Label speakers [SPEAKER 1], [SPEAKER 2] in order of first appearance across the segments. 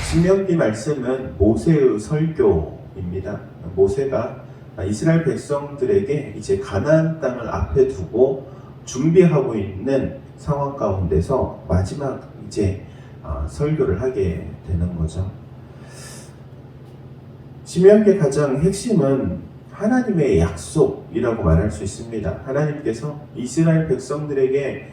[SPEAKER 1] 신명기 말씀은 모세의 설교입니다. 모세가 이스라엘 백성들에게 이제 가나안 땅을 앞에 두고 준비하고 있는 상황 가운데서 마지막 이제 설교를 하게 되는 거죠. 신명기의 가장 핵심은 하나님의 약속이라고 말할 수 있습니다. 하나님께서 이스라엘 백성들에게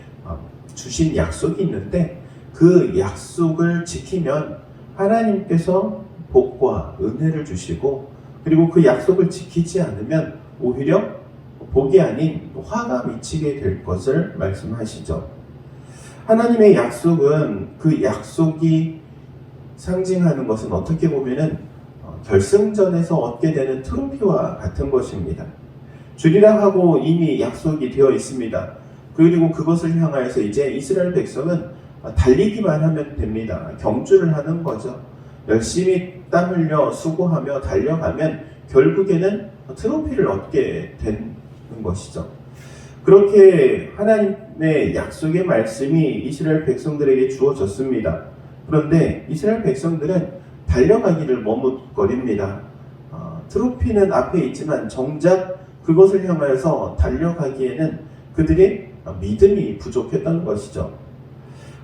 [SPEAKER 1] 주신 약속이 있는데 그 약속을 지키면 하나님께서 복과 은혜를 주시고, 그리고 그 약속을 지키지 않으면 오히려 복이 아닌 화가 미치게 될 것을 말씀하시죠. 하나님의 약속은, 그 약속이 상징하는 것은 어떻게 보면은 결승전에서 얻게 되는 트로피와 같은 것입니다. 주리라 하고 이미 약속이 되어 있습니다. 그리고 그것을 향하여서 이제 이스라엘 백성은 달리기만 하면 됩니다. 경주를 하는 거죠. 열심히 땀 흘려 수고하며 달려가면 결국에는 트로피를 얻게 되는 것이죠. 그렇게 하나님의 약속의 말씀이 이스라엘 백성들에게 주어졌습니다. 그런데 이스라엘 백성들은 달려가기를 머뭇거립니다. 트로피는 앞에 있지만 정작 그것을 향하여서 달려가기에는 그들의 믿음이 부족했던 것이죠.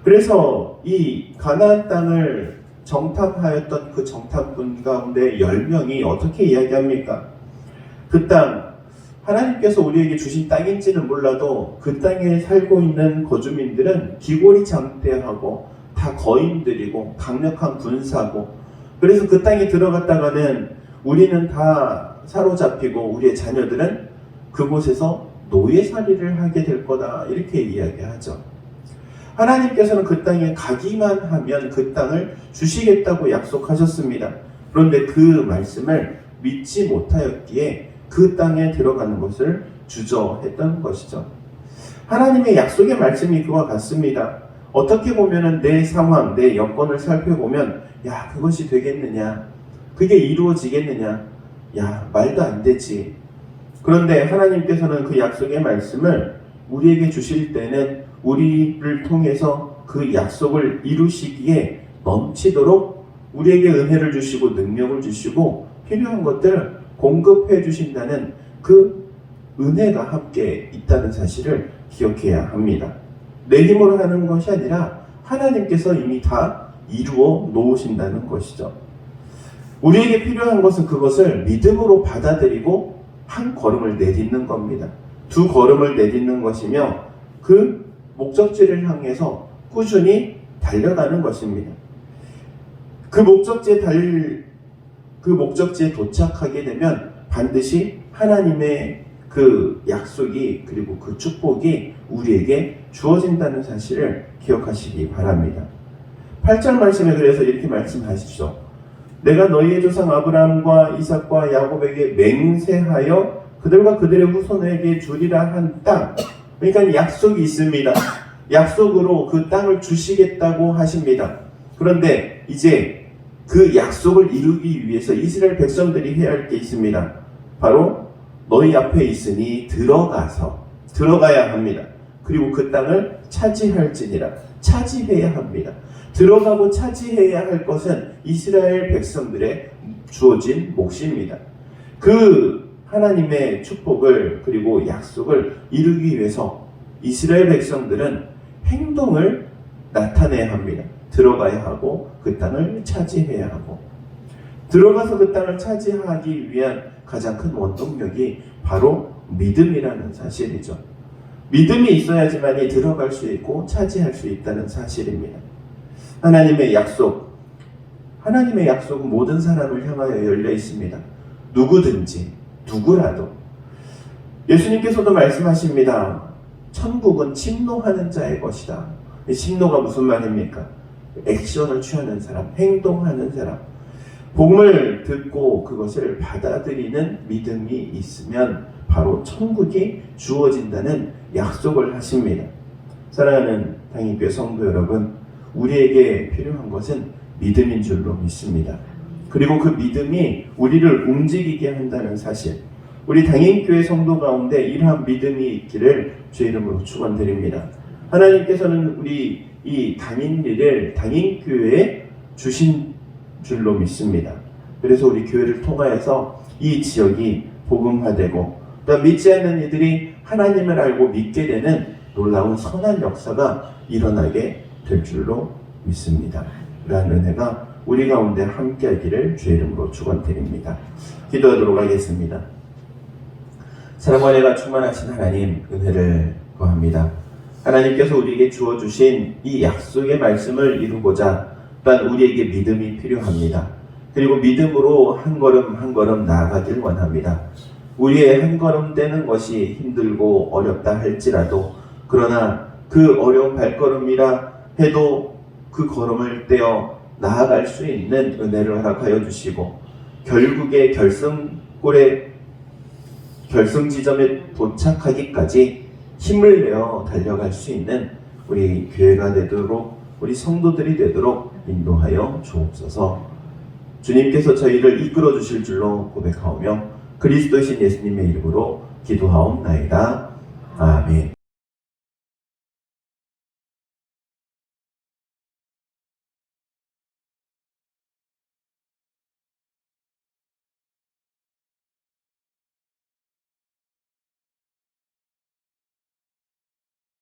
[SPEAKER 1] 그래서 이 가나안 땅을 정탐하였던 그 정탐꾼 가운데 10명이 어떻게 이야기합니까? 그 땅, 하나님께서 우리에게 주신 땅인지는 몰라도 그 땅에 살고 있는 거주민들은 기골이 장대하고 다 거인들이고 강력한 군사고, 그래서 그 땅에 들어갔다가는 우리는 다 사로잡히고 우리의 자녀들은 그곳에서 노예살이를 하게 될 거다, 이렇게 이야기하죠. 하나님께서는 그 땅에 가기만 하면 그 땅을 주시겠다고 약속하셨습니다. 그런데 그 말씀을 믿지 못하였기에 그 땅에 들어가는 것을 주저했던 것이죠. 하나님의 약속의 말씀이 그와 같습니다. 어떻게 보면 내 상황, 내 여건을 살펴보면 야, 그것이 되겠느냐? 그게 이루어지겠느냐? 야, 말도 안 되지. 그런데 하나님께서는 그 약속의 말씀을 우리에게 주실 때는 우리를 통해서 그 약속을 이루시기에 넘치도록 우리에게 은혜를 주시고 능력을 주시고 필요한 것들을 공급해 주신다는 그 은혜가 함께 있다는 사실을 기억해야 합니다. 내 힘으로 하는 것이 아니라 하나님께서 이미 다 이루어 놓으신다는 것이죠. 우리에게 필요한 것은 그것을 믿음으로 받아들이고 한 걸음을 내딛는 겁니다. 두 걸음을 내딛는 것이며 그 목적지를 향해서 꾸준히 달려가는 것입니다. 그 목적지에 도착하게 되면 반드시 하나님의 그 약속이, 그리고 그 축복이 우리에게 주어진다는 사실을 기억하시기 바랍니다. 8절 말씀에 그래서 이렇게 말씀하시죠. 내가 너희의 조상 아브라함과 이삭과 야곱에게 맹세하여 그들과 그들의 후손에게 주리라 한 땅. 그러니까 약속이 있습니다. 약속으로 그 땅을 주시겠다고 하십니다. 그런데 이제 그 약속을 이루기 위해서 이스라엘 백성들이 해야 할 게 있습니다. 바로 너희 앞에 있으니 들어가야 합니다. 그리고 그 땅을 차지할지니라. 차지해야 합니다. 들어가고 차지해야 할 것은 이스라엘 백성들의 주어진 몫입니다. 그 하나님의 축복을, 그리고 약속을 이루기 위해서 이스라엘 백성들은 행동을 나타내야 합니다. 들어가야 하고 그 땅을 차지해야 하고, 들어가서 그 땅을 차지하기 위한 가장 큰 원동력이 바로 믿음이라는 사실이죠. 믿음이 있어야지만이 들어갈 수 있고 차지할 수 있다는 사실입니다. 하나님의 약속은 모든 사람을 향하여 열려 있습니다. 누구든지, 누구라도. 예수님께서도 말씀하십니다. 천국은 침노하는 자의 것이다. 침노가 무슨 말입니까? 액션을 취하는 사람, 행동하는 사람. 복음을 듣고 그것을 받아들이는 믿음이 있으면 바로 천국이 주어진다는 약속을 하십니다. 사랑하는 당인교회 성도 여러분, 우리에게 필요한 것은 믿음인 줄로 믿습니다. 그리고 그 믿음이 우리를 움직이게 한다는 사실, 우리 당인교회 성도 가운데 이러한 믿음이 있기를 주의 이름으로 축원드립니다. 하나님께서는 우리 이 당인교회에 주신 줄로 믿습니다. 그래서 우리 교회를 통하여서 이 지역이 복음화되고 또 믿지 않는 이들이 하나님을 알고 믿게 되는 놀라운 선한 역사가 일어나게 될 줄로 믿습니다. 그러한 은혜가 우리 가운데 함께하기를 주의 이름으로 축원드립니다. 기도하도록 하겠습니다. 사랑과 은혜가 충만하신 하나님, 은혜를 구합니다. 하나님께서 우리에게 주어주신 이 약속의 말씀을 이루고자 또한 우리에게 믿음이 필요합니다. 그리고 믿음으로 한 걸음 한 걸음 나아가길 원합니다. 우리의 한 걸음 떼는 것이 힘들고 어렵다 할지라도, 그러나 그 어려운 발걸음이라 해도 그 걸음을 떼어 나아갈 수 있는 은혜를 허락하여 주시고, 결국에 결승 지점에 도착하기까지 힘을 내어 달려갈 수 있는 우리 교회가 되도록, 우리 성도들이 되도록 인도하여 주옵소서. 주님께서 저희를 이끌어 주실 줄로 고백하오며 그리스도이신 예수님의 이름으로 기도하옵나이다. 아멘.